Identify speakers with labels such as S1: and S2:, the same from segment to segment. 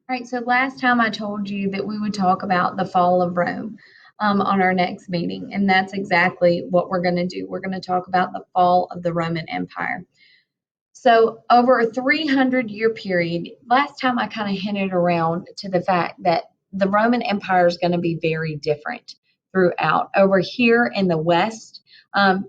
S1: All right, so last time I told you that we would talk about the fall of Rome on our next meeting, and that's exactly what we're going to do. We're going to talk about the fall of the Roman Empire. So, over a 300-year period, last time I kind of hinted around to the fact that the Roman Empire is going to be very different throughout. Over here in the West,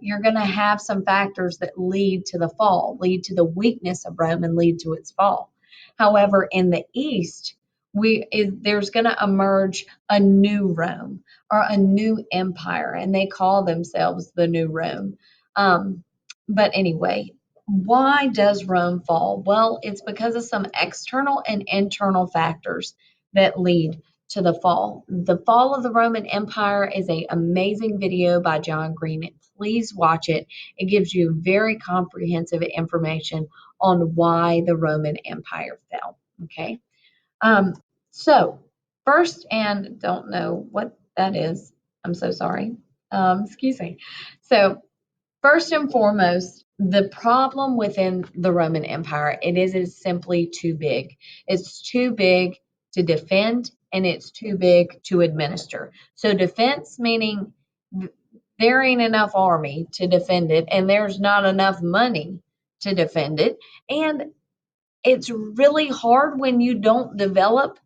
S1: you're going to have some factors that lead to the fall, lead to the weakness of Rome, and lead to its fall. However, in the East, there's going to emerge a new Rome or a new empire, and they call themselves the New Rome. But anyway, why does Rome fall? Well, it's because of some external and internal factors that lead to the fall. The Fall of the Roman Empire is an amazing video by John Green. Please watch it. It gives you very comprehensive information on why the Roman Empire fell. Okay. Um, so first, and don't know what that is. I'm so sorry. Excuse me. So first and foremost, the problem within the Roman Empire, it is simply too big. It's too big to defend and it's too big to administer. So defense meaning there ain't enough army to defend it and there's not enough money to defend it. And it's really hard when you don't develop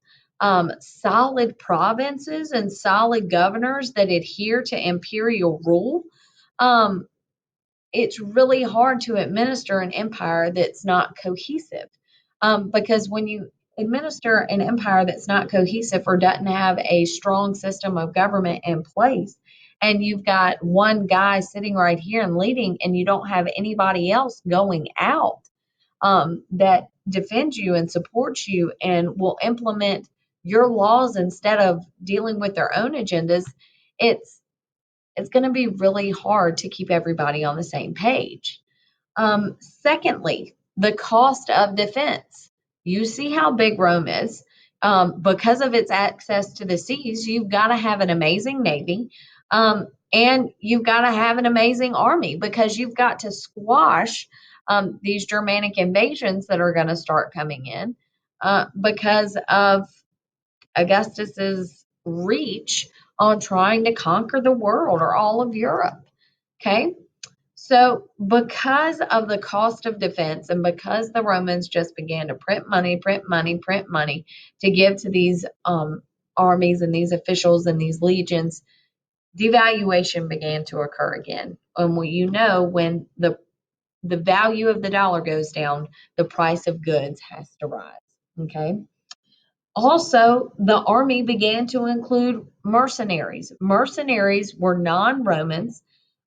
S1: solid provinces and solid governors that adhere to imperial rule. Um, it's really hard to administer an empire that's not cohesive. Because when you administer an empire that's not cohesive or doesn't have a strong system of government in place, and you've got one guy sitting right here and leading, and you don't have anybody else going out that defends you and supports you and will implement your laws instead of dealing with their own agendas, it's it's going to be really hard to keep everybody on the same page. Secondly, the cost of defense. You see how big Rome is. Because of its access to the seas, you've got to have an amazing navy. And you've got to have an amazing army because you've got to squash these Germanic invasions that are going to start coming in because of Augustus's reach on trying to conquer the world or all of Europe. Okay. So, because of the cost of defense and because the Romans just began to print money, print money, print money to give to these armies and these officials and these legions, devaluation began to occur again. And when the value of the dollar goes down, the price of goods has to rise. Okay. Also, the army began to include mercenaries. Mercenaries were non-Romans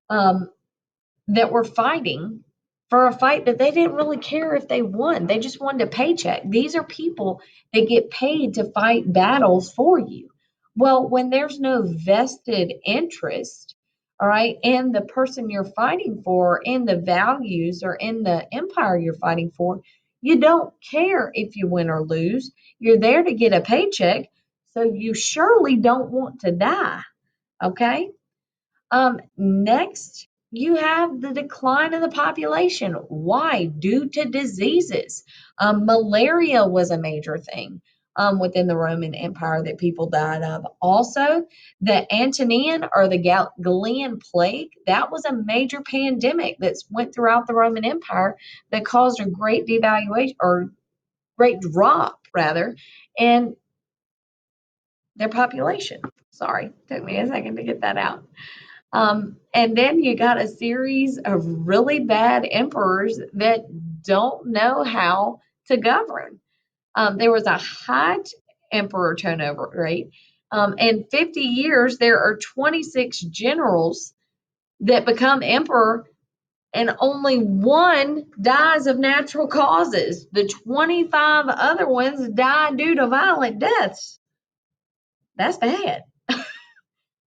S1: um, that were fighting for a fight that they didn't really care if they won. They just wanted a paycheck. These are people that get paid to fight battles for you. Well, when there's no vested interest, all right, in the person you're fighting for, in the values, or in the empire you're fighting for, you don't care if you win or lose. You're there to get a paycheck, so you surely don't want to die. Okay? Next, you have the decline of the population. Why? Due to diseases. Malaria was a major thing within the Roman Empire that people died of. Also, the Antonian or the Galilean plague, that was a major pandemic that went throughout the Roman Empire that caused a great devaluation or great drop, rather, in their population. Sorry, took me a second to get that out. And then you got a series of really bad emperors that don't know how to govern. There was a high emperor turnover rate. In 50 years, there are 26 generals that become emperor, and only one dies of natural causes. The 25 other ones die due to violent deaths. That's bad.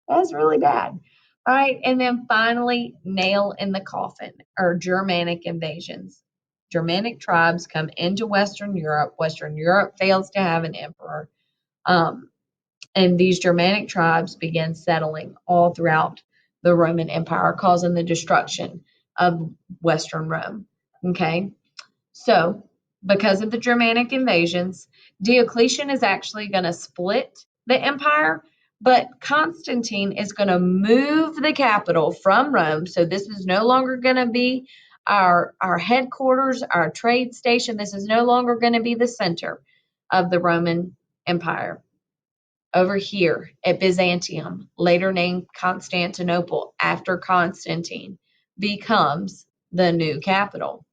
S1: That's really bad. All right. And then finally, nail in the coffin or Germanic invasions. Germanic tribes come into Western Europe. Western Europe fails to have an emperor. Um, and these Germanic tribes begin settling all throughout the Roman Empire, causing the destruction of Western Rome. Okay. So, because of the Germanic invasions, Diocletian is actually going to split the empire, but Constantine is going to move the capital from Rome. So this is no longer going to be our headquarters, our trade station. This is no longer going to be the center of the Roman Empire. Over here at Byzantium, later named Constantinople after Constantine, becomes the new capital.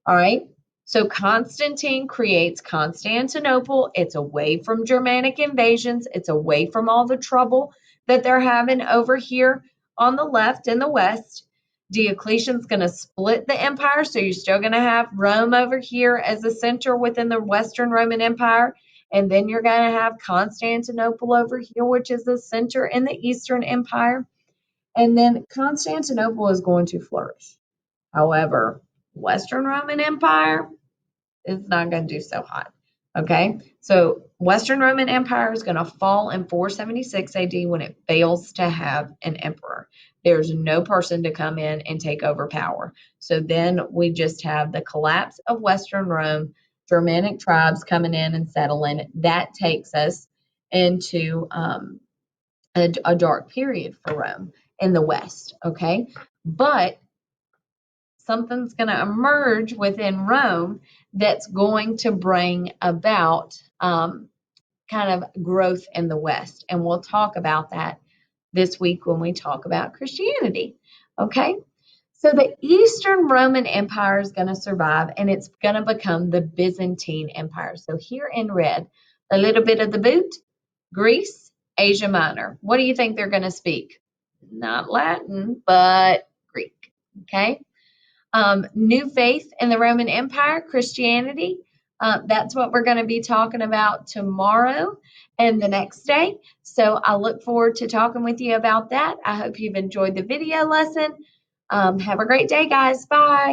S1: All right. So Constantine creates Constantinople. It's away from Germanic invasions. It's away from all the trouble that they're having over here on the left in the west. Diocletian's going to split the empire. So you're still going to have Rome over here as a center within the Western Roman Empire. And then you're going to have Constantinople over here, which is the center in the Eastern Empire. And then Constantinople is going to flourish. However, Western Roman Empire is not going to do so hot. Okay, so Western Roman Empire is going to fall in 476 AD when it fails to have an emperor. There's no person to come in and take over power. So then we just have the collapse of Western Rome, Germanic tribes coming in and settling. That takes us into a dark period for Rome in the West. Okay, but something's going to emerge within Rome that's going to bring about kind of growth in the West. And we'll talk about that this week when we talk about Christianity. Okay? So the Eastern Roman Empire is going to survive and it's going to become the Byzantine Empire. So here in red, a little bit of the boot, Greece, Asia Minor. What do you think they're going to speak? Not Latin, but Greek. Okay? New faith in the Roman Empire, Christianity. That's what we're going to be talking about tomorrow and the next day. So I look forward to talking with you about that. I hope you've enjoyed the video lesson. Have a great day, guys. Bye.